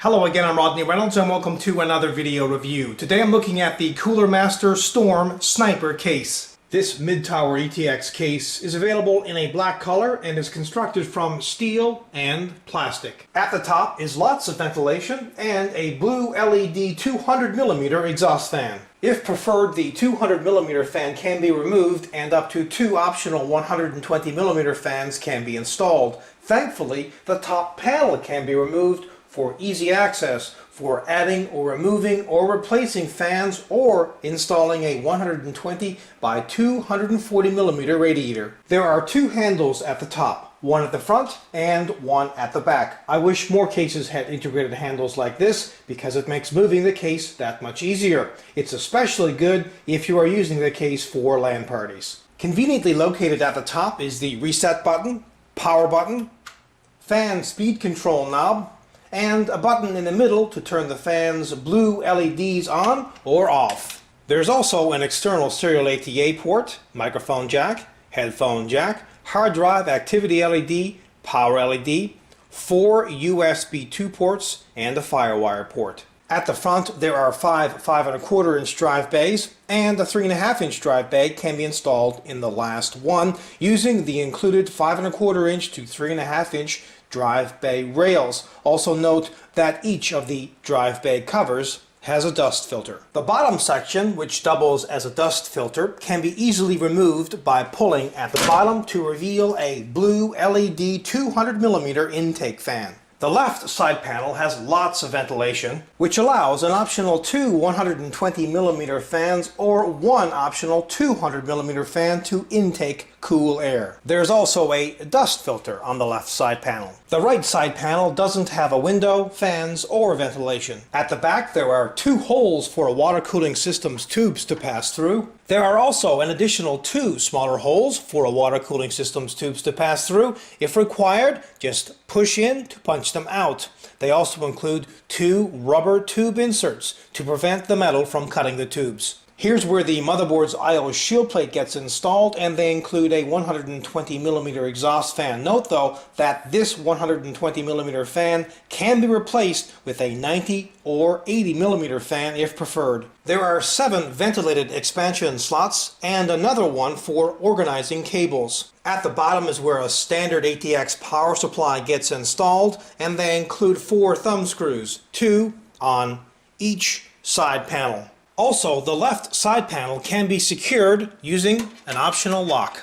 Hello again, I'm Rodney Reynolds and welcome to another video review. Today I'm looking at the Cooler Master Storm Sniper case. This mid-tower ETX case is available in a black color and is constructed from steel and plastic. At the top is lots of ventilation and a blue LED 200mm exhaust fan. If preferred, the 200mm fan can be removed and up to two optional 120mm fans can be installed. Thankfully, the top panel can be removed for easy access for adding or removing or replacing fans or installing a 120 by 240mm radiator. There are two handles at the top, one at the front and one at the back. I wish more cases had integrated handles like this because it makes moving the case that much easier. It's especially good if you are using the case for LAN parties. Conveniently located at the top is the reset button, power button, fan speed control knob, and a button in the middle to turn the fan's blue LEDs on or off. There's also an external serial ATA port, microphone jack, headphone jack, hard drive activity LED, power LED, 4 USB 2 ports, and a FireWire port. At the front there are 5 5¼ inch drive bays, and a 3½ inch drive bay can be installed in the last one using the included 5¼ inch to 3½ inch drive bay rails. Also note that each of the drive bay covers has a dust filter. The bottom section, which doubles as a dust filter, can be easily removed by pulling at the bottom to reveal a blue LED 200mm intake fan. The left side panel has lots of ventilation, which allows an optional 2 120mm fans or one optional 200mm fan to intake cool air. There's also a dust filter on the left side panel. The right side panel doesn't have a window, fans, or ventilation. At the back there are 2 holes for a water cooling system's tubes to pass through. There are also an additional 2 smaller holes for a water cooling system's tubes to pass through. If required, just push in to punch them out. They also include 2 rubber tube inserts to prevent the metal from cutting the tubes. Here's where the motherboard's I/O shield plate gets installed, and they include a 120mm exhaust fan. Note though that this 120mm fan can be replaced with a 90 or 80mm fan if preferred. There are 7 ventilated expansion slots and another one for organizing cables. At the bottom is where a standard ATX power supply gets installed, and they include 4 thumb screws, 2 on each side panel. Also, the left side panel can be secured using an optional lock.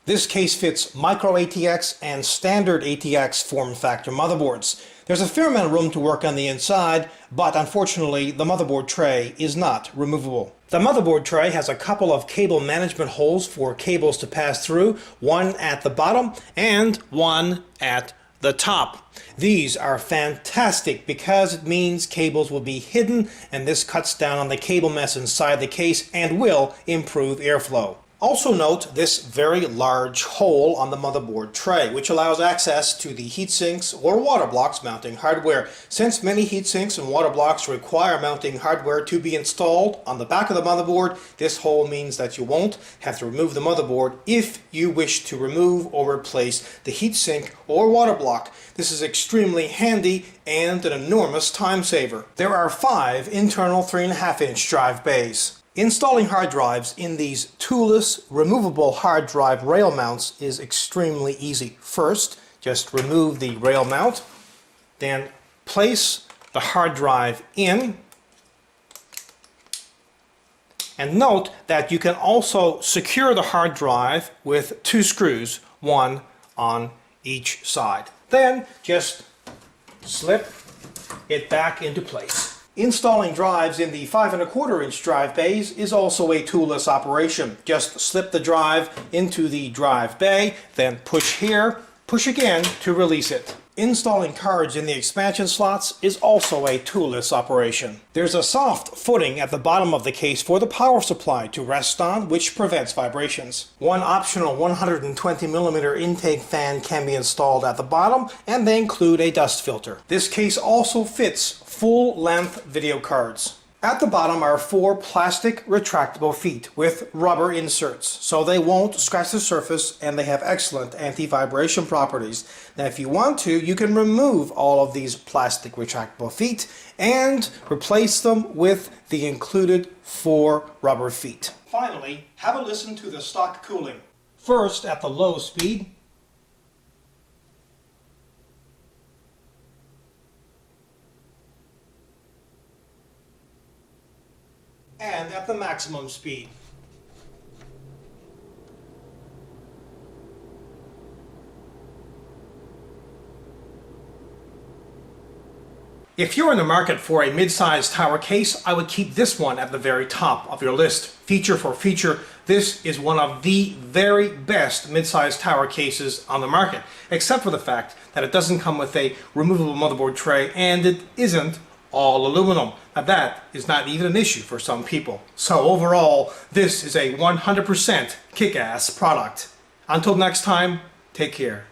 This case fits micro ATX and standard ATX form factor motherboards. There's a fair amount of room to work on the inside, but unfortunately the motherboard tray is not removable. The motherboard tray has a couple of cable management holes for cables to pass through, one at the bottom and one at the top. These are fantastic because it means cables will be hidden, and this cuts down on the cable mess inside the case and will improve airflow. Also note this very large hole on the motherboard tray, which allows access to the heatsinks or water blocks mounting hardware. Since many heatsinks and water blocks require mounting hardware to be installed on the back of the motherboard, this hole means that you won't have to remove the motherboard if you wish to remove or replace the heatsink or water block. This is extremely handy and an enormous time saver. There are 5 internal 3½ inch drive bays. Installing hard drives in these toolless, removable hard drive rail mounts is extremely easy. First, just remove the rail mount, then place the hard drive in, and note that you can also secure the hard drive with 2 screws, one on each side. Then just slip it back into place. Installing drives in the 5¼ inch drive bays is also a toolless operation. Just slip the drive into the drive bay, then push here, push again to release it. Installing cards in the expansion slots is also a toolless operation. There's a soft footing at the bottom of the case for the power supply to rest on, which prevents vibrations. One optional 120mm intake fan can be installed at the bottom, and they include a dust filter. This case also fits full-length video cards. At the bottom are 4 plastic retractable feet with rubber inserts, so they won't scratch the surface and they have excellent anti-vibration properties. Now if you want to, you can remove all of these plastic retractable feet and replace them with the included 4 rubber feet. Finally, have a listen to the stock cooling. First at the low speed, and at the maximum speed. If you're in the market for a mid-sized tower case, I would keep this one at the very top of your list. Feature for feature, this is one of the very best mid-sized tower cases on the market, except for the fact that it doesn't come with a removable motherboard tray and it isn't all aluminum. Now that is not even an issue for some people. So overall, this is a 100% kick-ass product. Until next time, take care.